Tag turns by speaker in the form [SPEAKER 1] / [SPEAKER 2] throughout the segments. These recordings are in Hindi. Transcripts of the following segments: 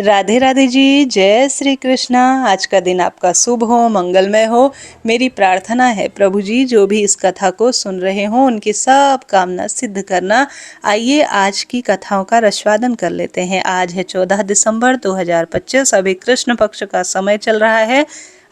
[SPEAKER 1] राधे राधे जी, जय श्री कृष्णा। आज का दिन आपका शुभ हो, मंगलमय हो। मेरी प्रार्थना है प्रभु जी जो भी इस कथा को सुन रहे हो उनकी सब कामना सिद्ध करना। आइए आज की कथाओं का रसवादन कर लेते हैं। आज है 14 दिसंबर 2025। अभी कृष्ण पक्ष का समय चल रहा है।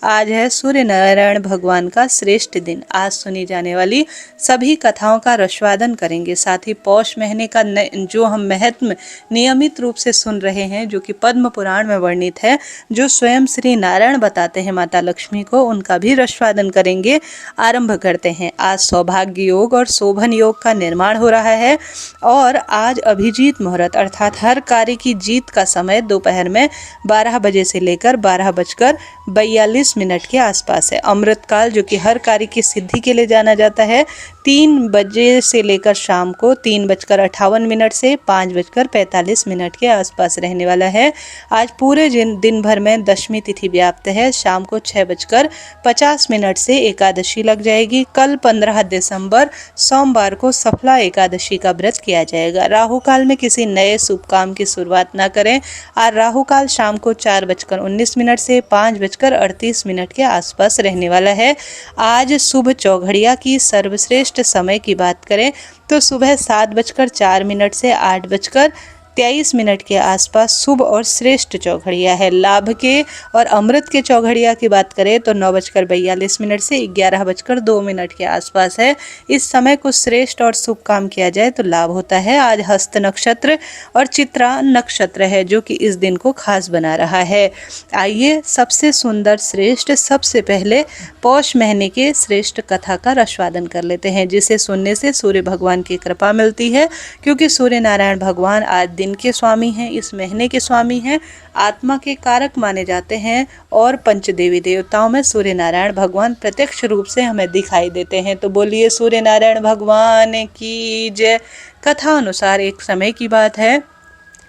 [SPEAKER 1] आज है सूर्य नारायण भगवान का श्रेष्ठ दिन। आज सुनी जाने वाली सभी कथाओं का रसवादन करेंगे। साथ ही पौष महीने का जो हम महत्व नियमित रूप से सुन रहे हैं, जो कि पद्म पुराण में वर्णित है, जो स्वयं श्री नारायण बताते हैं माता लक्ष्मी को, उनका भी रसवादन करेंगे। आरंभ करते हैं। आज सौभाग्य योग और शोभन योग का निर्माण हो रहा है और आज अभिजीत मुहूर्त अर्थात हर कार्य की जीत का समय दोपहर में 12 बजे से लेकर 12:42 के आसपास है। अमृतकाल जो कि हर कार्य की सिद्धि के लिए जाना जाता है 3 बजे से लेकर शाम को 3:58 से 5:45 के आसपास रहने वाला है। आज पूरे दिन भर में दशमी तिथि व्याप्त है। शाम को 6:50 से एकादशी लग जाएगी। कल 15 दिसंबर सोमवार को सफला एकादशी का व्रत किया जाएगा। राहु काल में किसी नए शुभ काम की शुरुआत न करें। आज राहु काल शाम को 4:19 से 5:38 के आसपास रहने वाला है। आज शुभ चौघड़िया की सर्वश्रेष्ठ समय की बात करें तो सुबह 7:04 से 8:23 के आसपास शुभ और श्रेष्ठ चौघड़िया है। लाभ के और अमृत के चौघड़िया की बात करें तो 9:42 से 11:02 के आसपास है। इस समय कुछ श्रेष्ठ और शुभ काम किया जाए तो लाभ होता है। आज हस्त नक्षत्र और चित्रा नक्षत्र है जो कि इस दिन को खास बना रहा है। आइए सबसे सुंदर श्रेष्ठ सबसे पहले पौष महीने के श्रेष्ठ कथा का रसवादन कर लेते हैं, जिसे सुनने से सूर्य भगवान की कृपा मिलती है, क्योंकि सूर्य नारायण भगवान आज दिन के स्वामी हैं, इस महीने के स्वामी हैं, आत्मा के कारक माने जाते हैं और पंचदेवी देवताओं में सूर्य नारायण भगवान प्रत्यक्ष रूप से हमें दिखाई देते हैं। तो बोलिए सूर्य नारायण भगवान की जय। कथा अनुसार एक समय की बात है,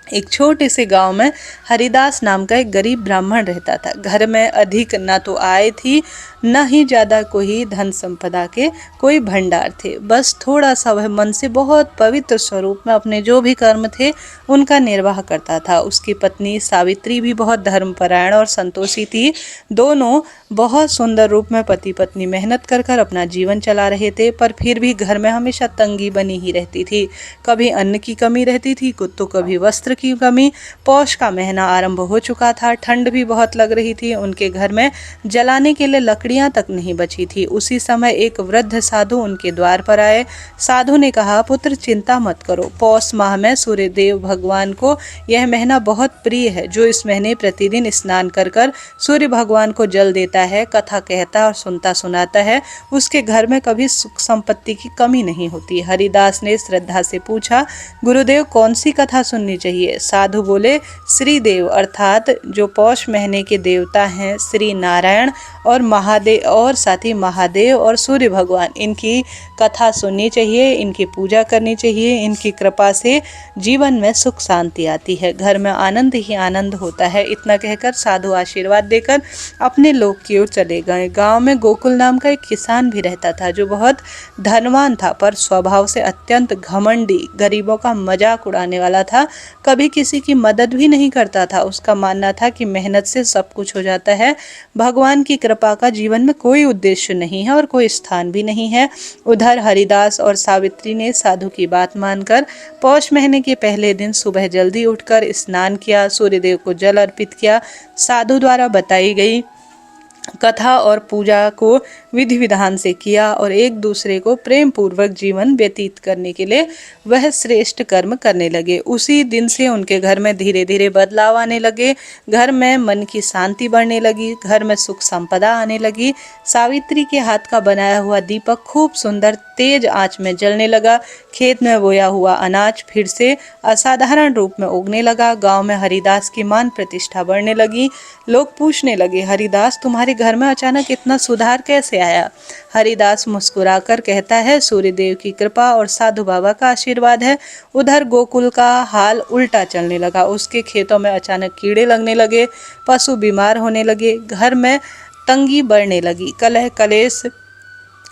[SPEAKER 1] एक छोटे से गांव में हरिदास नाम का एक गरीब ब्राह्मण रहता था। घर में अधिक न तो आय थी न ही ज़्यादा कोई धन संपदा के कोई भंडार थे। बस थोड़ा सा वह मन से बहुत पवित्र स्वरूप में अपने जो भी कर्म थे उनका निर्वाह करता था। उसकी पत्नी सावित्री भी बहुत धर्मपरायण और संतोषी थी। दोनों बहुत सुंदर रूप में पति पत्नी मेहनत कर कर अपना जीवन चला रहे थे, पर फिर भी घर में हमेशा तंगी बनी ही रहती थी। कभी अन्न की कमी रहती थी तो कभी वस्त्र की कमी। पौष का महीना आरंभ हो चुका था, ठंड भी बहुत लग रही थी। उनके घर में जलाने के लिए लकड़ियां तक नहीं बची थी। उसी समय एक वृद्ध साधु उनके द्वार पर आए। साधु ने कहा, पुत्र चिंता मत करो, पौष माह में सूर्य देव भगवान को यह महीना बहुत प्रिय है। जो इस महीने प्रतिदिन स्नान कर कर सूर्य भगवान को जल देता है, कथा कहता और सुनता सुनाता है, उसके घर में कभी सुख संपत्ति की कमी नहीं होती। हरिदास ने श्रद्धा से पूछा, गुरुदेव कौन सी कथा सुननी चाहिए? साधु बोले, श्री देव अर्थात जो पौष महीने के देवता हैं श्री नारायण और महादेव और साथ ही महादेव और सूर्य भगवान, इनकी कथा सुननी चाहिए, इनकी पूजा करनी चाहिए। इनकी कृपा से जीवन में सुख शांति आती है, घर में आनंद ही आनंद होता है। इतना कहकर साधु आशीर्वाद देकर अपने लोक की ओर चले गए। गांव में गोकुल नाम का एक किसान भी रहता था जो बहुत धनवान था, पर स्वभाव से अत्यंत घमंडी, गरीबों का मजाक उड़ाने वाला था, कभी किसी की मदद भी नहीं करता था। उसका मानना था कि मेहनत से सब कुछ हो जाता है, भगवान की कृपा का जीवन में कोई उद्देश्य नहीं है और कोई स्थान भी नहीं है। उधर हरिदास और सावित्री ने साधु की बात मानकर पौष महीने के पहले दिन सुबह जल्दी उठकर स्नान किया, सूर्यदेव को जल अर्पित किया। साधु द्वारा बताई गई कथा और पूजा को विधि विधान से किया और एक दूसरे को प्रेम पूर्वक जीवन व्यतीत करने के लिए वह श्रेष्ठ कर्म करने लगे। उसी दिन से उनके घर में धीरे धीरे बदलाव आने लगे। घर में मन की शांति बढ़ने लगी, घर में सुख संपदा आने लगी। सावित्री के हाथ का बनाया हुआ दीपक खूब सुंदर तेज आंच में जलने लगा। खेत में बोया हुआ अनाज फिर से असाधारण रूप में उगने लगा। गांव में हरिदास की मान प्रतिष्ठा बढ़ने लगी। लोग पूछने लगे, हरिदास तुम्हारे घर में अचानक इतना सुधार कैसे आया? हरिदास मुस्कुराकर कहता है, सूर्यदेव की कृपा और साधु बाबा का आशीर्वाद है। उधर गोकुल का हाल उल्टा चलने लगा। उसके खेतों में अचानक कीड़े लगने लगे, पशु बीमार होने लगे, घर में तंगी बढ़ने लगी, कलह कलेश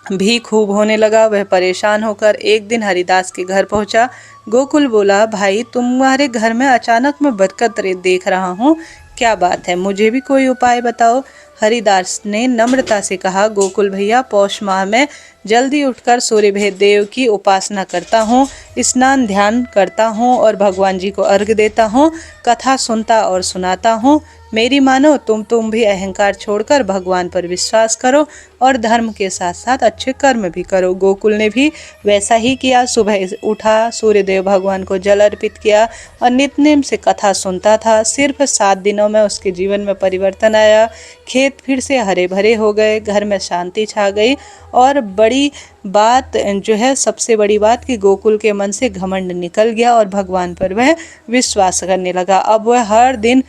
[SPEAKER 1] भी खूब होने लगा। वह परेशान होकर एक दिन हरिदास के घर पहुंचा। गोकुल बोला, भाई तुम्हारे घर में अचानक मैं बरकत देख रहा हूँ, क्या बात है, मुझे भी कोई उपाय बताओ। हरिदास ने नम्रता से कहा, गोकुल भैया, पौष माह में जल्दी उठकर सूर्य देव की उपासना करता हूँ, स्नान ध्यान करता हूँ और भगवान जी को अर्घ देता हूँ, कथा सुनता और सुनाता हूँ। मेरी मानो तुम भी अहंकार छोड़कर भगवान पर विश्वास करो और धर्म के साथ साथ अच्छे कर्म भी करो। गोकुल ने भी वैसा ही किया। सुबह उठा, सूर्यदेव भगवान को जल अर्पित किया और नित्यनेम से कथा सुनता था। सिर्फ 7 दिनों में उसके जीवन में परिवर्तन आया। खेत फिर से हरे भरे हो गए, घर में शांति छा गई और बड़ी बात जो है, सबसे बड़ी बात कि गोकुल के मन से घमंड निकल गया और भगवान पर वह विश्वास करने लगा। अब वह हर दिन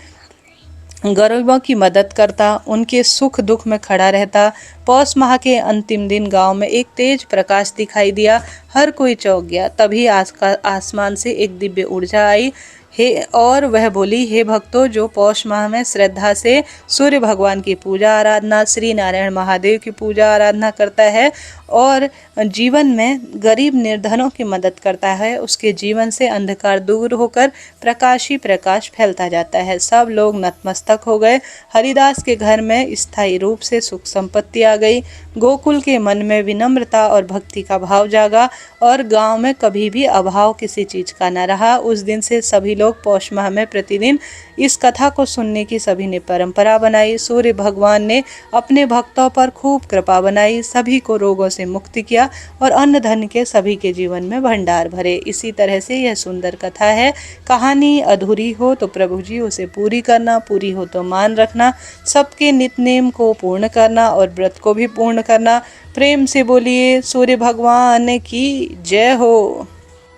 [SPEAKER 1] गरीबों की मदद करता, उनके सुख दुख में खड़ा रहता। पौष माह के अंतिम दिन गांव में एक तेज प्रकाश दिखाई दिया। हर कोई चौंक गया। तभी आसमान से एक दिव्य ऊर्जा आई और वह बोली, हे भक्तों, जो पौष माह में श्रद्धा से सूर्य भगवान की पूजा आराधना, श्री नारायण महादेव की पूजा आराधना करता है और जीवन में गरीब निर्धनों की मदद करता है, उसके जीवन से अंधकार दूर होकर प्रकाश ही प्रकाश फैलता जाता है। सब लोग नतमस्तक हो गए। हरिदास के घर में स्थायी रूप से सुख संपत्ति आ गई। गोकुल के मन में विनम्रता और भक्ति का भाव जागा और गांव में कभी भी अभाव किसी चीज का न रहा। उस दिन से सभी लोग पौष माह में प्रतिदिन इस कथा को सुनने की सभी ने परंपरा बनाई। सूर्य भगवान ने अपने भक्तों पर खूब कृपा बनाई, सभी को रोगों से मुक्ति किया और अन्न धन के सभी के जीवन में भंडार भरे। इसी तरह से यह सुंदर कथा है। कहानी अधूरी हो तो प्रभु जी उसे पूरी करना, पूरी हो तो मान रखना, सबके नित्य नेम को पूर्ण करना और व्रत को भी पूर्ण करना। प्रेम से बोलिए सूर्य भगवान की जय हो।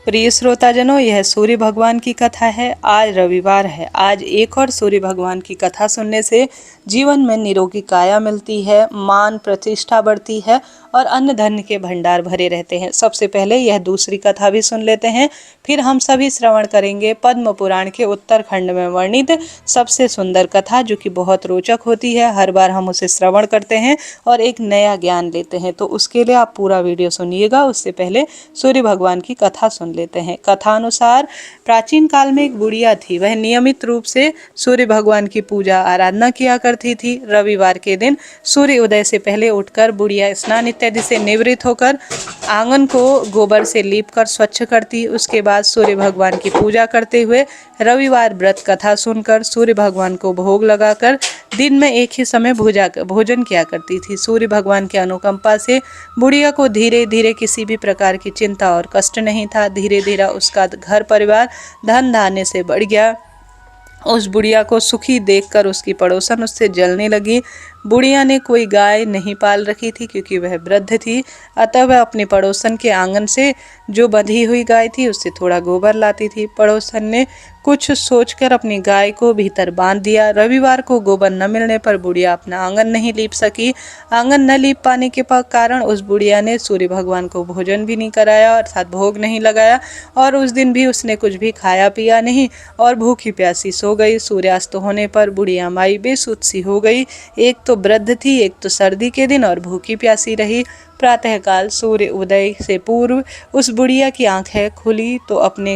[SPEAKER 1] प्रिय श्रोताजनों, यह सूर्य भगवान की कथा है। आज रविवार है। आज एक और सूर्य भगवान की कथा सुनने से जीवन में निरोगी काया मिलती है, मान प्रतिष्ठा बढ़ती है और अन्न धन के भंडार भरे रहते हैं। सबसे पहले यह दूसरी कथा भी सुन लेते हैं, फिर हम सभी श्रवण करेंगे पद्म पुराण के उत्तरखंड में वर्णित सबसे सुंदर कथा, जो कि बहुत रोचक होती है। हर बार हम उसे श्रवण करते हैं और एक नया ज्ञान लेते हैं, तो उसके लिए आप पूरा वीडियो सुनिएगा। उससे पहले सूर्य भगवान की कथा सुन लेते हैं। कथा अनुसार प्राचीन काल में एक बुढ़िया थी। वह नियमित रूप से सूर्य भगवान की पूजा आराधना किया करती थी। रविवार के दिन सूर्य उदय से पहले उठकर बुढ़िया स्नान इत्यादि से निवृत्त होकर आंगन को गोबर से लीपकर स्वच्छ करती। उसके बाद सूर्य भगवान की पूजा करते हुए रविवार व्रत कथा सुनकर सूर्य भगवान को भोग लगाकर दिन में एक ही समय भोजन किया करती थी। सूर्य भगवान की अनुकंपा से बुढ़िया को धीरे धीरे किसी भी प्रकार की चिंता और कष्ट नहीं था। धीरे धीरे उसका घर परिवार धन धान्य से बढ़ गया। उस बुढ़िया को सुखी देखकर उसकी पड़ोसन उससे जलने लगी। बुढ़िया ने कोई गाय नहीं पाल रखी थी क्योंकि वह वृद्ध थी, अतः वह अपने पड़ोसन के आंगन से जो बंधी हुई गाय थी उससे थोड़ा गोबर लाती थी। पड़ोसन ने कुछ सोचकर अपनी गाय को भीतर बांध दिया। रविवार को गोबर न मिलने पर बुढ़िया अपना आंगन नहीं लीप सकी। आंगन न लीप पाने के कारण उस बुढ़िया ने सूर्य भगवान को भोजन भी नहीं कराया, अर्थात भोग नहीं लगाया, और उस दिन भी उसने कुछ भी खाया पिया नहीं और भूखी प्यासी सो गई। सूर्यास्त होने पर बुढ़िया माई बेसुध सी हो गई। एक तो वृद्ध थी, एक तो सर्दी के दिन और भूखी प्यासी रही। प्रातःकाल सूर्य उदय से पूर्व उस बुढ़िया की आंखें खुली तो अपने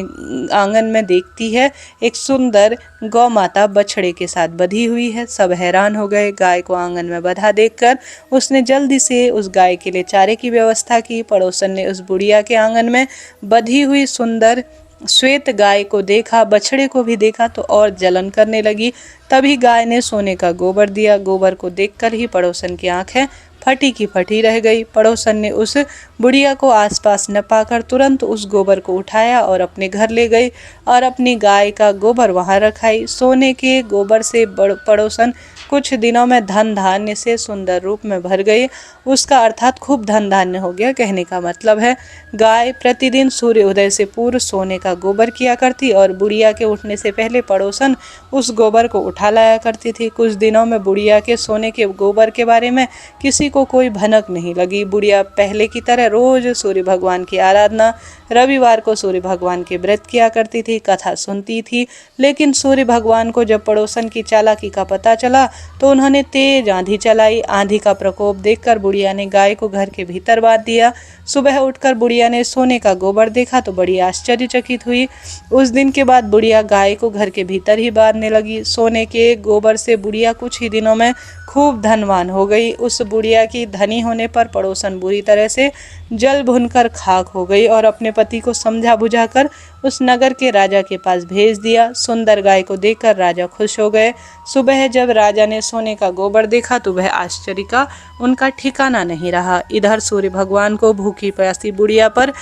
[SPEAKER 1] आंगन में देखती है एक सुंदर गौ माता बछड़े के साथ बंधी हुई है। सब हैरान हो गए। गाय को आंगन में बंधा देखकर उसने जल्दी से उस गाय के लिए चारे की व्यवस्था की। पड़ोसन ने उस बुढ़िया के आंगन में बंधी हुई सुंदर श्वेत गाय को देखा, बछड़े को भी देखा तो और जलन करने लगी। तभी गाय ने सोने का गोबर दिया। गोबर को देखकर ही पड़ोसन की आंखें फटी की फटी रह गई। पड़ोसन ने उस बुढ़िया को आसपास न पाकर तुरंत उस गोबर को उठाया और अपने घर ले गई और अपनी गाय का गोबर वहां रखाई। सोने के गोबर से पड़ोसन कुछ दिनों में धन धान्य से सुंदर रूप में भर गई। उसका अर्थात खूब धन धान्य हो गया। कहने का मतलब है गाय प्रतिदिन सूर्य उदय से पूर्व सोने का गोबर किया करती और बुढ़िया के उठने से पहले पड़ोसन उस गोबर को उठा लाया करती थी। कुछ दिनों में बुढ़िया के सोने के गोबर के बारे में किसी को कोई भनक नहीं लगी। बुढ़िया पहले की तरह रोज सूर्य भगवान की आराधना, रविवार को सूर्य भगवान के व्रत किया करती थी, कथा सुनती थी। लेकिन सूर्य भगवान को जब पड़ोसन की चालाकी का पता चला तो उन्होंने तेज आंधी चलाई। आंधी का प्रकोप देखकर बुढ़िया ने गाय को घर के भीतर बांध दिया। सुबह उठकर बुढ़िया ने सोने का गोबर देखा तो बड़ी आश्चर्यचकित हुई। उस दिन के बाद बुढ़िया गाय को घर के भीतर ही बांधने लगी। सोने के गोबर से बुढ़िया कुछ ही दिनों में खूब धनवान हो गई। उस बुढ़िया की धनी होने पर पड़ोसन बुरी तरह से जल भुनकर खाक हो गई और अपने पति को समझा बुझाकर उस नगर के राजा के पास भेज दिया। सुंदर गाय को देखकर राजा खुश हो गए। सुबह जब राजा ने सोने का गोबर देखा तो वह आश्चर्य का उनका ठिकाना नहीं रहा। इधर सूर्य भगवान को भूखी प्यासी बुढ़िया पर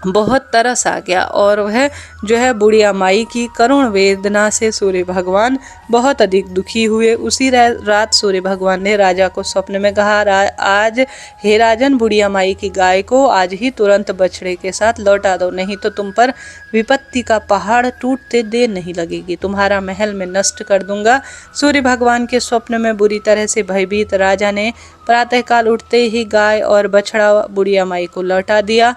[SPEAKER 1] बहुत तरस आ गया और वह जो है बुढ़िया माई की करुण वेदना से सूर्य भगवान बहुत अधिक दुखी हुए। उसी रात सूर्य भगवान ने राजा को स्वप्न में कहा, आज हे राजन, बुढ़िया माई की गाय को आज ही तुरंत बछड़े के साथ लौटा दो, नहीं तो तुम पर विपत्ति का पहाड़ टूटते देर नहीं लगेगी, तुम्हारा महल में नष्ट कर दूंगा। सूर्य भगवान के स्वप्न में बुरी तरह से भयभीत राजा ने प्रातःकाल उठते ही गाय और बछड़ा बुढ़िया माई को लौटा दिया।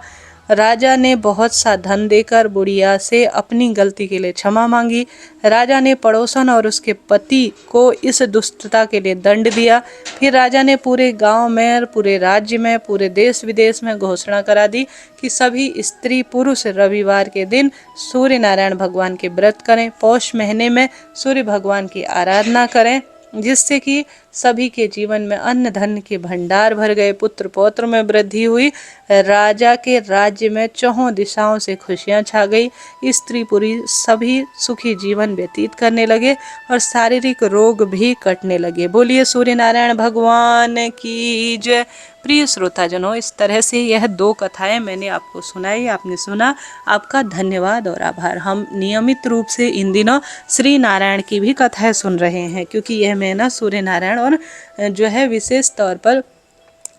[SPEAKER 1] राजा ने बहुत सा धन देकर बुढ़िया से अपनी गलती के लिए क्षमा मांगी। राजा ने पड़ोसन और उसके पति को इस दुष्टता के लिए दंड दिया। फिर राजा ने पूरे गांव में, पूरे राज्य में, पूरे देश विदेश में घोषणा करा दी कि सभी स्त्री पुरुष रविवार के दिन सूर्य नारायण भगवान के व्रत करें, पौष महीने में सूर्य भगवान की आराधना करें, जिससे कि सभी के जीवन में अन्न धन के भंडार भर गए, पुत्र पौत्र में वृद्धि हुई। राजा के राज्य में चौहों दिशाओं से खुशियां छा गई। स्त्री पुरुष सभी सुखी जीवन व्यतीत करने लगे और शारीरिक रोग भी कटने लगे। बोलिए सूर्य नारायण भगवान की जय। प्रिय श्रोताजनों, इस तरह से यह 2 कथाएं मैंने आपको सुनाई, आपने सुना, आपका धन्यवाद और आभार। हम नियमित रूप से इन दिनों श्री नारायण की भी कथाएं सुन रहे हैं, क्योंकि यह महीना सूर्य नारायण और जो है विशेष तौर पर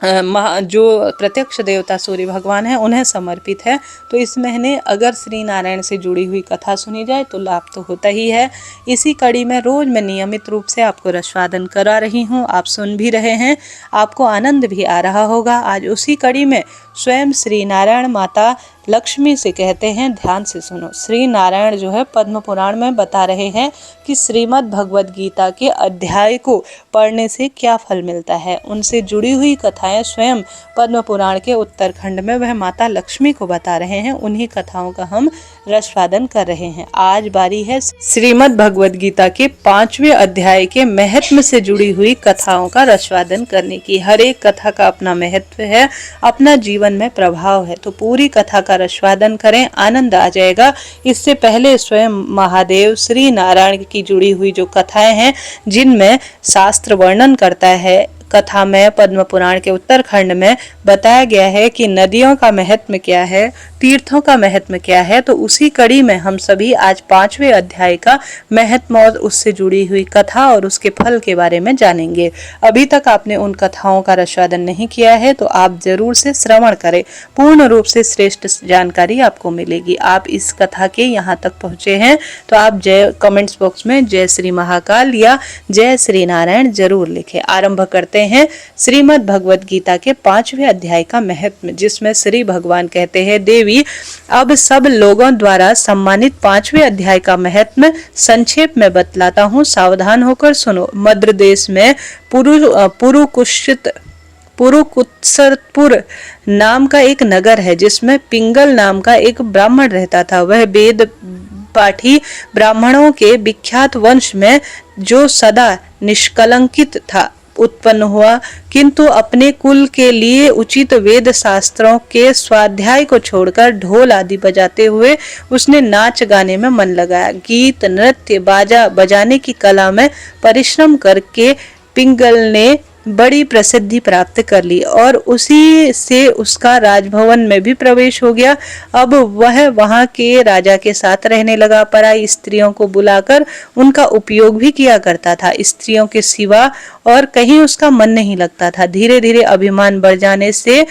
[SPEAKER 1] जो प्रत्यक्ष देवता सूर्य भगवान है उन्हें समर्पित है। तो इस महीने अगर श्री नारायण से जुड़ी हुई कथा सुनी जाए तो लाभ तो होता ही है। इसी कड़ी में रोज मैं नियमित रूप से आपको रसवादन करा रही हूँ, आप सुन भी रहे हैं, आपको आनंद भी आ रहा होगा। आज उसी कड़ी में स्वयं श्री नारायण माता लक्ष्मी से कहते हैं, ध्यान से सुनो। श्री नारायण जो है पद्म पुराण में बता रहे हैं कि श्रीमद् भगवद गीता के अध्याय को पढ़ने से क्या फल मिलता है। उनसे जुड़ी हुई कथाएं स्वयं पद्म पुराण के उत्तरखंड में वह माता लक्ष्मी को बता रहे हैं। उन्हीं कथाओं का हम रसवादन कर रहे हैं। आज बारी है श्रीमद् भगवद गीता के 5वें अध्याय के महत्व से जुड़ी हुई कथाओं का रसवादन करने की। हर एक कथा का अपना महत्व है, अपना जीवन में प्रभाव है, तो पूरी कथा का रसवादन करें, आनंद आ जाएगा। इससे पहले स्वयं महादेव श्री नारायण की जुड़ी हुई जो कथाएं हैं, जिनमें शास्त्र वर्णन करता है, कथा में पद्म पुराण के उत्तरखंड में बताया गया है कि नदियों का महत्व क्या है, तीर्थों का महत्व क्या है। तो उसी कड़ी में हम सभी आज 5वें अध्याय का महत्व और उससे जुड़ी हुई कथा और उसके फल के बारे में जानेंगे। अभी तक आपने उन कथाओं का रसवादन नहीं किया है तो आप जरूर से श्रवण करें, पूर्ण रूप से श्रेष्ठ जानकारी आपको मिलेगी। आप इस कथा के यहाँ तक पहुँचे हैं तो आप जय कमेंट्स बॉक्स में जय श्री महाकाल या जय श्री नारायण जरूर लिखें। आरंभ करते हैं श्रीमद् भगवद गीता के 5वें अध्याय का महत्व, जिसमें श्री भगवान कहते हैं, देवी अब सब लोगों द्वारा सम्मानित 5वें अध्याय का महत्व संक्षेप में बतलाता हूँ, सावधान होकर सुनो। मद्र देश में पुरुकुत्सरपुर नाम का एक नगर है, जिसमें पिंगल नाम का एक ब्राह्मण रहता था। वह वेद पाठी ब्राह्मणों के विख्यात वंश में जो सदा निष्कलंकित था उत्पन्न हुआ, किंतु अपने कुल के लिए उचित वेद शास्त्रों के स्वाध्याय को छोड़कर ढोल आदि बजाते हुए उसने नाच गाने में मन लगाया। गीत नृत्य बाजा बजाने की कला में परिश्रम करके पिंगल ने बड़ी प्रसिद्धि प्राप्त कर ली और उसी से उसका राजभवन में भी प्रवेश हो गया। अब वह वहां के राजा के साथ रहने लगा, पराई स्त्रियों को बुलाकर उनका उपयोग भी किया करता था। स्त्रियों के सिवा और कहीं उसका मन नहीं लगता था। धीरे धीरे अभिमान बढ़ जाने से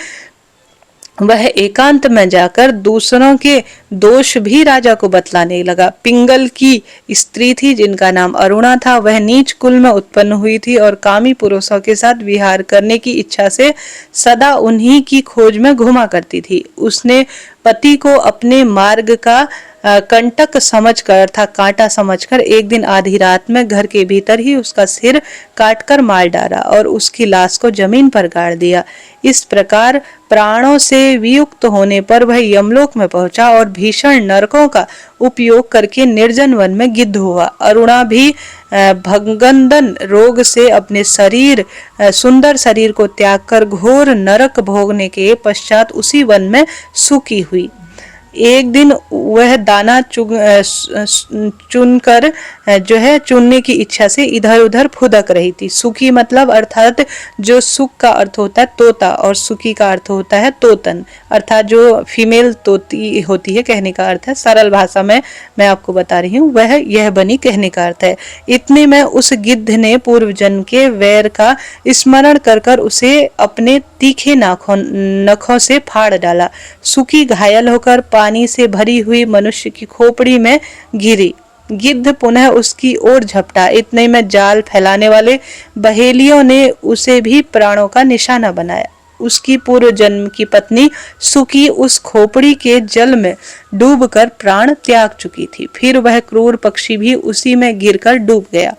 [SPEAKER 1] वह एकांत में जाकर दूसरों के दोष भी राजा को बतलाने लगा। पिंगल की स्त्री थी जिनका नाम अरुणा था। वह नीच कुल में उत्पन्न हुई थी और कामी पुरुषों के साथ विहार करने की इच्छा से सदा उन्हीं की खोज में घुमा करती थी। उसने पति को अपने मार्ग का कंटक समझकर अर्थात कांटा समझकर एक दिन आधी रात में घर के भीतर ही उसका सिर काटकर मार डाला और उसकी लाश को जमीन पर गाड़ दिया। इस प्रकार प्राणों से वियुक्त होने पर वह यमलोक में पहुंचा और भीषण नरकों का उपयोग करके निर्जन वन में गिद्ध हुआ। अरुणा भी भगंदन रोग से अपने सुंदर शरीर को त्याग कर घोर नरक भोगने के पश्चात उसी वन में सुखी हुई। एक दिन वह दाना चुनकर चुनने की इच्छा से इधर उधर फुदक रही थी। सुखी मतलब अर्थात जो सुख का अर्थ होता है तोता और सुखी का अर्थ होता है तोतन, अर्थात जो फीमेल तोती होती है कहने का अर्थ है। सरल भाषा में मैं आपको बता रही हूँ, वह यह बनी कहने का अर्थ है। इतने में उस गिद्ध ने पूर्व जन्म के वैर का स्मरण कर कर उसे अपने तीखे नखों से फाड़ डाला। सुखी घायल होकर पानी से भरी हुई मनुष्य की खोपड़ी में गिरी। गिद्ध पुनः उसकी ओर झपटा। इतने में जाल फैलाने वाले बहेलियों ने उसे भी प्राणों का निशाना बनाया। उसकी पूर्व जन्म की पत्नी सुकी उस खोपड़ी के जल में डूबकर प्राण त्याग चुकी थी। फिर वह क्रूर पक्षी भी उसी में गिरकर डूब गया।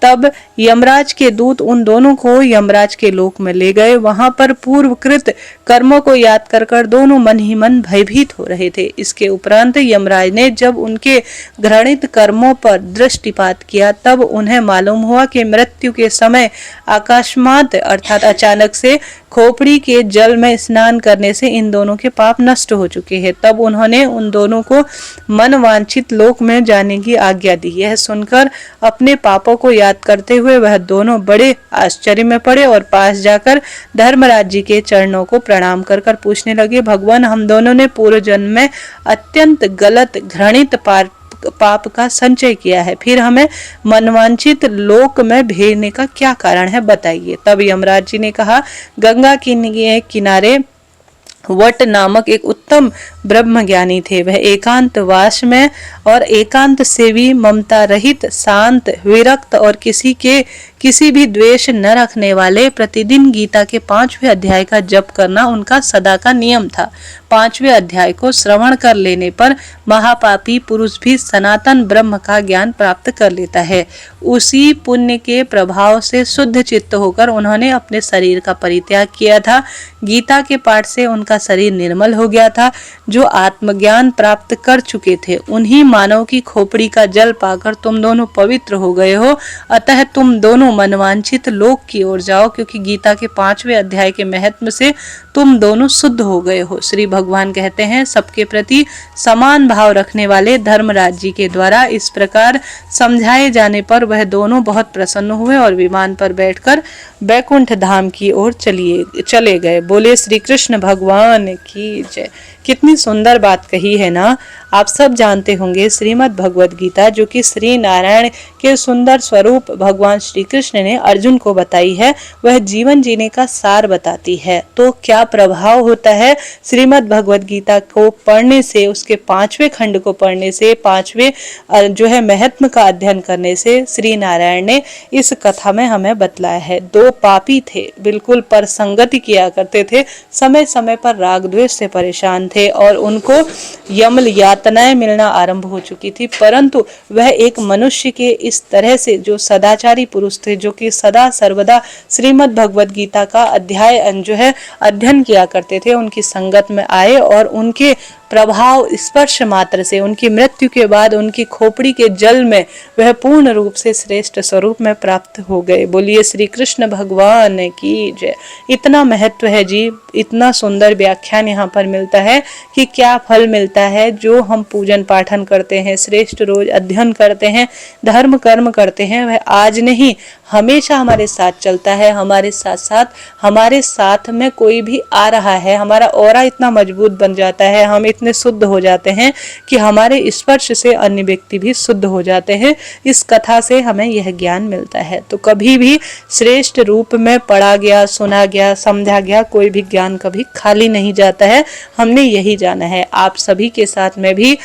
[SPEAKER 1] तब यमराज के दूत उन दोनों को यमराज के लोक में ले गए। वहां पर पूर्वकृत कर्मों को याद कर कर दोनों मन ही मन भयभीत हो रहे थे। इसके उपरांत यमराज ने जब उनके घृणित कर्मों पर दृष्टिपात किया तब उन्हें मालूम हुआ कि मृत्यु के समय अकस्मात अर्थात अचानक से खोपड़ी के जल में स्नान करने से इन दोनों के पाप नष्ट हो चुके हैं। तब उन्होंने उन दोनों को मनवांछित लोक में जाने की आज्ञा दी। यह सुनकर अपने पापों को याद करते हुए वह दोनों बड़े आश्चर्य में पड़े और पास जाकर धर्मराज जी के चरणों को प्रणाम कर कर पूछने लगे, भगवान, हम दोनों ने पूर्व जन्म में अत्यंत गलत घृणित पाप का संचय किया है, फिर हमें मनवांछित लोक में भेजने का क्या कारण है, बताइए। तब यमराज जी ने कहा, गंगा के किनारे वट नामक एक उत्तम ब्रह्मज्ञानी थे। वह एकांत वास में और एकांत सेवी, ममता रहित, शांत, विरक्त और किसी भी द्वेष न रखने वाले, प्रतिदिन गीता के 5वें अध्याय का जप करना उनका सदा का नियम था। 5वें अध्याय को श्रवण कर लेने पर महापापी पुरुष भी सनातन ब्रह्म का ज्ञान प्राप्त कर लेता है। उसी पुण्य के प्रभाव से शुद्ध चित्त होकर उन्होंने अपने शरीर का परित्याग किया था। गीता के पाठ से उनका शरीर निर्मल हो गया था। जो आत्मज्ञान प्राप्त कर चुके थे उन्हीं मानव की खोपड़ी का जल पाकर तुम दोनों पवित्र हो गए हो। अतः तुम दोनों मनवांछित लोक की ओर जाओ, क्योंकि गीता के 5वें अध्याय के महत्व से तुम दोनों शुद्ध हो गए हो। श्री भगवान कहते हैं, सबके प्रति समान भाव रखने वाले धर्मराज जी के द्वारा इस प्रकार समझाए जाने पर वह दोनों बहुत प्रसन्न हुए और विमान पर बैठकर बैकुंठ धाम की ओर चले गए। बोले श्री कृष्ण भगवान की जय। कितनी सुंदर बात कही है ना। आप सब जानते होंगे श्रीमद् भगवद गीता, जो कि श्री नारायण के सुंदर स्वरूप भगवान श्री कृष्ण ने अर्जुन को बताई है, वह जीवन जीने का सार बताती है। तो क्या प्रभाव होता है श्रीमद् भगवद गीता को पढ़ने से, उसके 5वें खंड को पढ़ने से, 5वें जो है महत्व का अध्ययन करने से। श्री नारायण ने इस कथा में हमें बतलाया है। 2 पापी थे, बिल्कुल पर संगति किया करते थे, समय समय पर राग द्वेष से परेशान थे और उनको यमल यातनाएं मिलना आरंभ हो चुकी थी। परंतु वह एक मनुष्य के इस तरह से जो सदाचारी पुरुष थे, जो कि सदा सर्वदा श्रीमद् भगवद गीता का अध्ययन किया करते थे, उनकी संगत में आए और उनके प्रभाव स्पर्श मात्र से उनकी मृत्यु के बाद उनकी खोपड़ी के जल में वह पूर्ण रूप से श्रेष्ठ स्वरूप में प्राप्त हो गए। बोलिए श्री कृष्ण भगवान की जय। इतना महत्व है जी, इतना सुंदर व्याख्यान यहाँ पर मिलता है कि क्या फल मिलता है। जो हम पूजन पाठन करते हैं, श्रेष्ठ रोज अध्ययन करते हैं, धर्म कर्म करते हैं, वह आज नहीं हमेशा हमारे साथ चलता है। हमारे साथ में कोई भी आ रहा है, हमारा ऑरा इतना मजबूत बन जाता है, हम इतने शुद्ध हो जाते हैं कि हमारे स्पर्श से अन्य व्यक्ति भी शुद्ध हो जाते हैं। इस कथा से हमें यह ज्ञान मिलता है। तो कभी भी श्रेष्ठ रूप में पढ़ा गया, सुना गया, समझा गया कोई भी ज्ञान कभी खाली नहीं जाता है। हमने यही जाना है। आप सभी के साथ में भी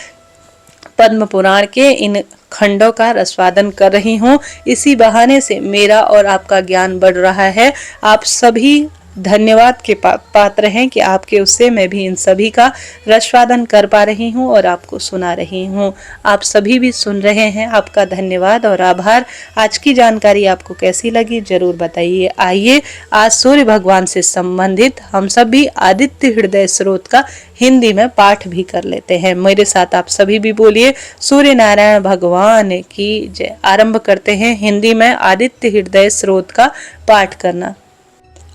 [SPEAKER 1] पद्म पुराण के इन खंडों का रसवादन कर रही हूँ। इसी बहाने से मेरा और आपका ज्ञान बढ़ रहा है। आप सभी धन्यवाद के पात्र हैं कि आपके उससे मैं भी इन सभी का रसवादन कर पा रही हूँ और आपको सुना रही हूँ। आप सभी भी सुन रहे हैं, आपका धन्यवाद और आभार। आज की जानकारी आपको कैसी लगी जरूर बताइए। आइए आज सूर्य भगवान से संबंधित हम सभी आदित्य हृदय स्रोत का हिंदी में पाठ भी कर लेते हैं। मेरे साथ आप सभी भी बोलिए, सूर्य नारायण भगवान की जय। आरंभ करते हैं हिंदी में आदित्य हृदय स्रोत का पाठ करना।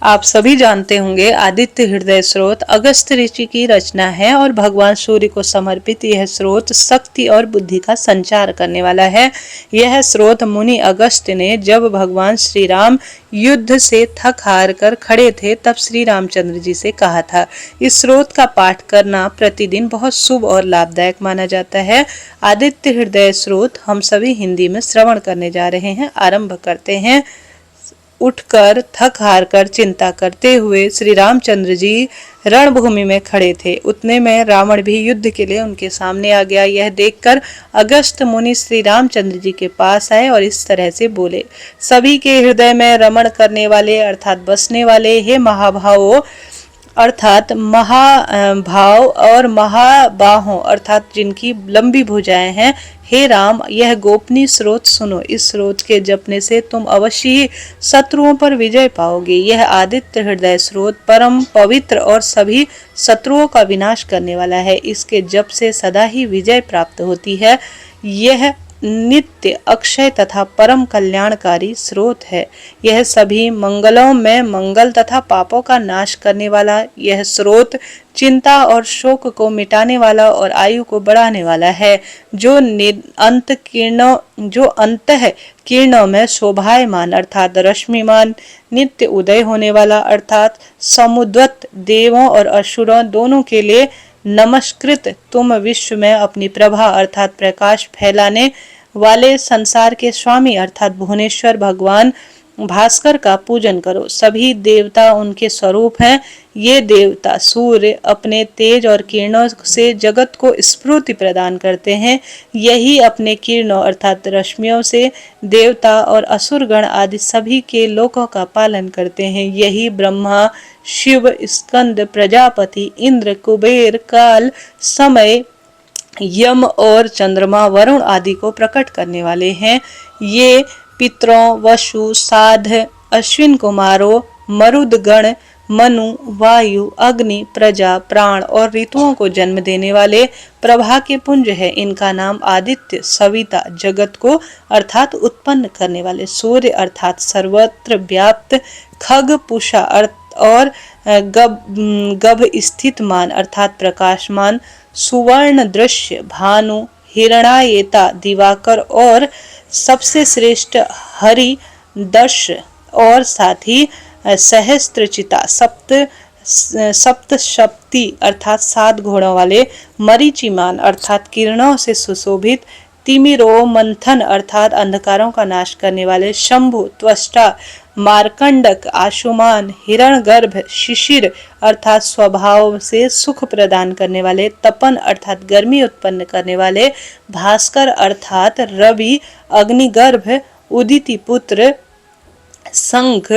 [SPEAKER 1] आप सभी जानते होंगे आदित्य हृदय स्रोत अगस्त ऋषि की रचना है और भगवान सूर्य को समर्पित यह स्रोत शक्ति और बुद्धि का संचार करने वाला है। यह स्रोत मुनि अगस्त ने जब भगवान श्री राम युद्ध से थक हार कर खड़े थे तब श्री रामचंद्र जी से कहा था। इस स्रोत का पाठ करना प्रतिदिन बहुत शुभ और लाभदायक माना जाता है। आदित्य हृदय स्रोत हम सभी हिंदी में श्रवण करने जा रहे हैं। आरंभ करते हैं। उठकर थक हार कर चिंता करते हुए श्री रामचंद्र जी रणभूमि में खड़े थे। उतने में रावण भी युद्ध के लिए उनके सामने आ गया। यह देखकर अगस्त मुनि श्री रामचंद्र जी के पास आए और इस तरह से बोले, सभी के हृदय में रमण करने वाले अर्थात बसने वाले हे महाभावों अर्थात महाभाव और महाबाहों अर्थात जिनकी लंबी भुजाएं हैं, हे राम यह गोपनीय स्रोत सुनो। इस स्रोत के जपने से तुम अवश्य ही शत्रुओं पर विजय पाओगे। यह आदित्य हृदय स्रोत परम पवित्र और सभी शत्रुओं का विनाश करने वाला है। इसके जप से सदा ही विजय प्राप्त होती है। यह नित्य अक्षय तथा परम कल्याणकारी स्रोत है। यह सभी मंगलों में मंगल तथा पापों का नाश करने वाला यह स्रोत चिंता और शोक को मिटाने वाला और आयु को बढ़ाने वाला है। जो अंत किरणों में शोभायमान अर्थात रश्मिमान नित्य उदय होने वाला अर्थात समुद्वत देवों और असुरों दोनों के लिए नमस्कृत तुम विश्व में अपनी प्रभा अर्थात प्रकाश फैलाने वाले संसार के स्वामी अर्थात भुवनेश्वर भगवान भास्कर का पूजन करो। सभी देवता उनके स्वरूप हैं। ये देवता सूर्य अपने तेज और किरणों से जगत को स्फूर्ति प्रदान करते हैं। यही अपने किरणों अर्थात रश्मियों से देवता और असुरगण आदि सभी के लोकों का पालन करते हैं। यही ब्रह्मा शिव स्कंद प्रजापति इंद्र कुबेर काल समय यम और चंद्रमा वरुण आदि को प्रकट करने वाले हैं। ये पितरों वसु साध अश्विन कुमारों मरुदगण मनु वायु अग्नि प्रजा प्राण और ऋतुओं को जन्म देने वाले प्रभा के पुंज है। इनका नाम आदित्य सविता जगत को अर्थात उत्पन्न करने वाले सूर्य अर्थात सर्वत्र व्याप्त खग पुषा और गभ स्थित मान अर्थात प्रकाशमान सुवर्ण दृश्य भानु हिरणायेता दिवाकर और सबसे श्रेष्ठ हरि दर्श और साथ ही सहस्त्रचिता सप्त शक्ति अर्थात 7 घोड़ों वाले मरीचिमान अर्थात किरणों से सुशोभित तिमिरो मंथन अर्थात अंधकारों का नाश करने वाले शंभु त्वष्टा मार्कंडक आशुमान हिरणगर्भ शिशिर अर्थात स्वभाव से सुख प्रदान करने वाले तपन अर्थात गर्मी उत्पन्न करने वाले भास्कर अर्थात रवि अग्निगर्भ उदिति पुत्र शंख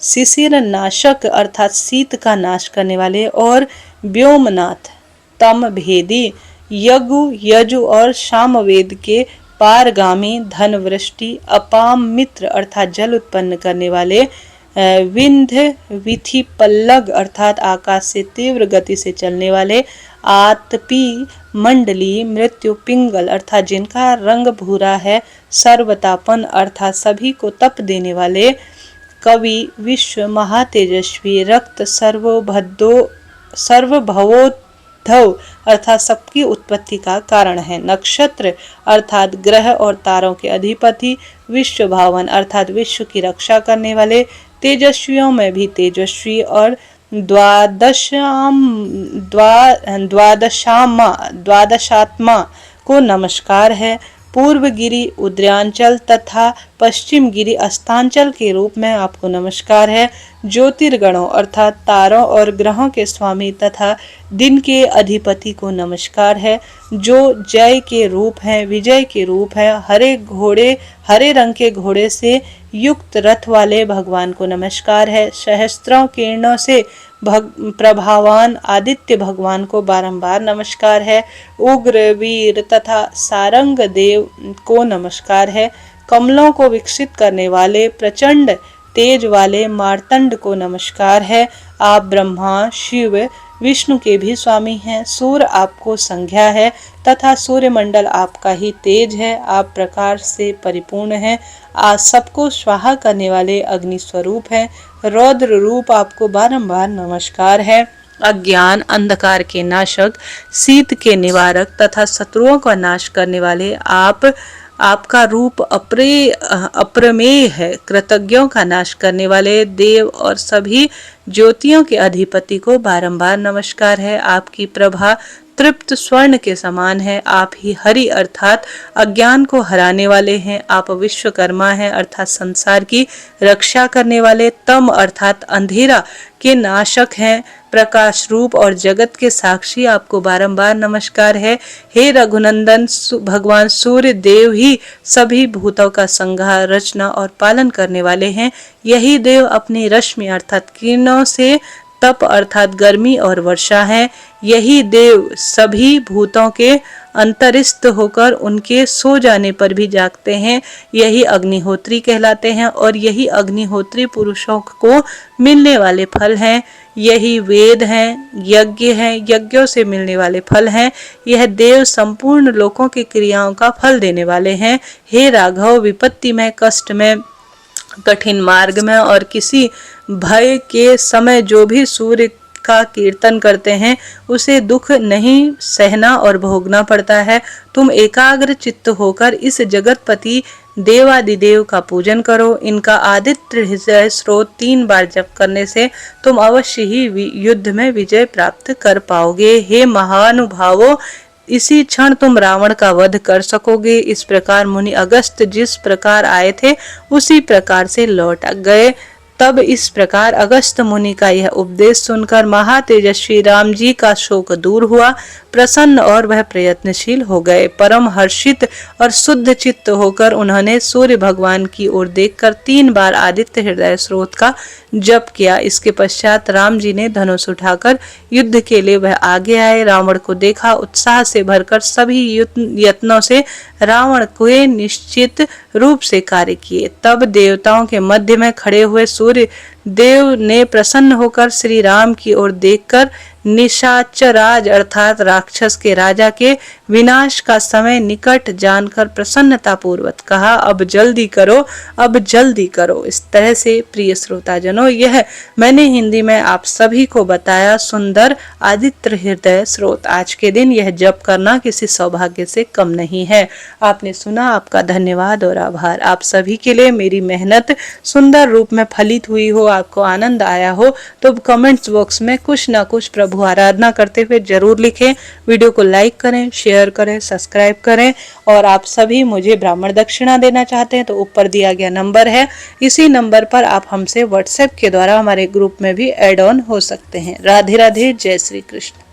[SPEAKER 1] शिशिर नाशक अर्थात शीत का नाश करने वाले और व्योमनाथ तम भेदी यगु यजु और सामवेद के पारगामी धन वृष्टि अपाम मित्र अर्थात जल उत्पन्न करने वाले विंध्य विथि पल्लग अर्थात आकाश से तीव्र गति से चलने वाले आतपी मंडली मृत्यु पिंगल अर्थात जिनका रंग भूरा है सर्वतापन अर्थात सभी को तप देने वाले कवि विश्व महातेजस्वी रक्त सर्वभवोद्धव अर्थात सबकी उत्पत्ति का कारण है। नक्षत्र अर्थात ग्रह और तारों के अधिपति विश्व भावन अर्थात विश्व की रक्षा करने वाले तेजस्वियों में भी तेजस्वी और द्वादशात्मा को नमस्कार है। पूर्व गिरि उद्रांचल तथा पश्चिम गिरि अस्तांचल के रूप में आपको नमस्कार है। ज्योतिर्गणों अर्थात तारों और ग्रहों के स्वामी तथा दिन के अधिपति को नमस्कार है। जो जय के रूप हैं, विजय के रूप है, हरे रंग के घोड़े से युक्त रथ वाले भगवान को नमस्कार है। सहस्त्रों किरणों से प्रभावान आदित्य भगवान को बारंबार नमस्कार है। उग्र वीर तथा सारंग देव को नमस्कार है। कमलों को विकसित करने वाले प्रचंड तेज वाले मार्तंड को नमस्कार है। आप ब्रह्मा शिव विष्णु के भी स्वामी हैं। सूर्य आपको संज्ञा है तथा सूर्यमंडल आपका ही तेज है। आप प्रकाश से परिपूर्ण हैं। आज सबको स्वाहा करने वाले अग्नि स्वरूप हैं। रौद्र रूप आपको बारंबार नमस्कार है। अज्ञान अंधकार के नाशक, शीत के निवारक तथा शत्रुओं का नाश करने वाले आपका रूप अप्रमेय है। कृतज्ञों का नाश करने वाले देव और सभी ज्योतियों के अधिपति को बारंबार नमस्कार है। आपकी प्रभा तृप्त स्वर्ण के समान है। आप ही हरि अर्थात अज्ञान को हराने वाले हैं। आप विश्वकर्मा हैं अर्थात संसार की रक्षा करने वाले। तम अर्थात अंधेरा के नाशक हैं। प्रकाश रूप और जगत के साक्षी आपको बारंबार नमस्कार है। हे रघुनंदन, भगवान सूर्य देव ही सभी भूतों का संहार, रचना और पालन करने वाले हैं। यही देव अपनी रश्मि अर्थात किरणों से तप अर्थात गर्मी और वर्षा है। यही देव सभी भूतों के अंतरिस्थ होकर उनके सो जाने पर भी जागते हैं। यही अग्निहोत्री कहलाते हैं और यही अग्निहोत्री पुरुषों को मिलने वाले फल हैं। यही वेद हैं, यज्ञ हैं, यज्ञों से मिलने वाले फल हैं। यह देव संपूर्ण लोकों की क्रियाओं का फल देने वाले हैं। हे राघव, विपत्ति में, कष्ट में, कठिन मार्ग में और किसी भय के समय जो भी सूर्य का कीर्तन करते हैं उसे दुख नहीं सहना और भोगना पड़ता है। तुम एकाग्र चित्त होकर इस जगतपति देवादिदेव का पूजन करो। इनका आदित्य हृदय स्रोत 3 बार जप करने से तुम अवश्य ही युद्ध में विजय प्राप्त कर पाओगे। हे महानुभावों, इसी क्षण तुम रावण का वध कर सकोगे। इस प्रकार मुनि अगस्त जिस प्रकार आए थे उसी प्रकार से लौट गए। तब इस प्रकार अगस्त मुनि का यह उपदेश सुनकर महातेजस्वी राम जी का शोक दूर हुआ, प्रसन्न और वह प्रयत्नशील हो गए। परम हर्षित और शुद्ध चित्त होकर उन्होंने सूर्य भगवान की ओर देखकर 3 बार आदित्य हृदय स्रोत का जप किया। इसके पश्चात राम जी ने धनुष उठाकर युद्ध के लिए वह आगे आए। रावण को देखा, उत्साह से भरकर सभी यत्नों से रावण को निश्चित रूप से कार्य किए। तब देवताओं के मध्य में खड़े हुए सूर्य देव ने प्रसन्न होकर श्री राम की ओर देखकर निशाचराज अर्थात राक्षस के राजा के विनाश का समय निकट जानकर प्रसन्नता पूर्वक कहा, अब जल्दी करो, अब जल्दी करो। इस तरह से प्रिय श्रोताजनों, यह मैंने हिंदी में आप सभी को बताया सुंदर आदित्य हृदय स्रोत। आज के दिन यह जप करना किसी सौभाग्य से कम नहीं है। आपने सुना, आपका धन्यवाद और आभार। आप सभी के लिए मेरी मेहनत सुंदर रूप में फलित हुई हो, आपको आनंद आया हो तो कमेंट्स बॉक्स में कुछ ना कुछ प्रभु आराधना करते हुए जरूर लिखें। वीडियो को लाइक करें, शेयर करें, सब्सक्राइब करें। और आप सभी मुझे ब्राह्मण दक्षिणा देना चाहते हैं तो ऊपर दिया गया नंबर है, इसी नंबर पर आप हमसे व्हाट्सएप के द्वारा हमारे ग्रुप में भी ऐड ऑन हो सकते हैं। राधे राधे, जय श्री कृष्ण।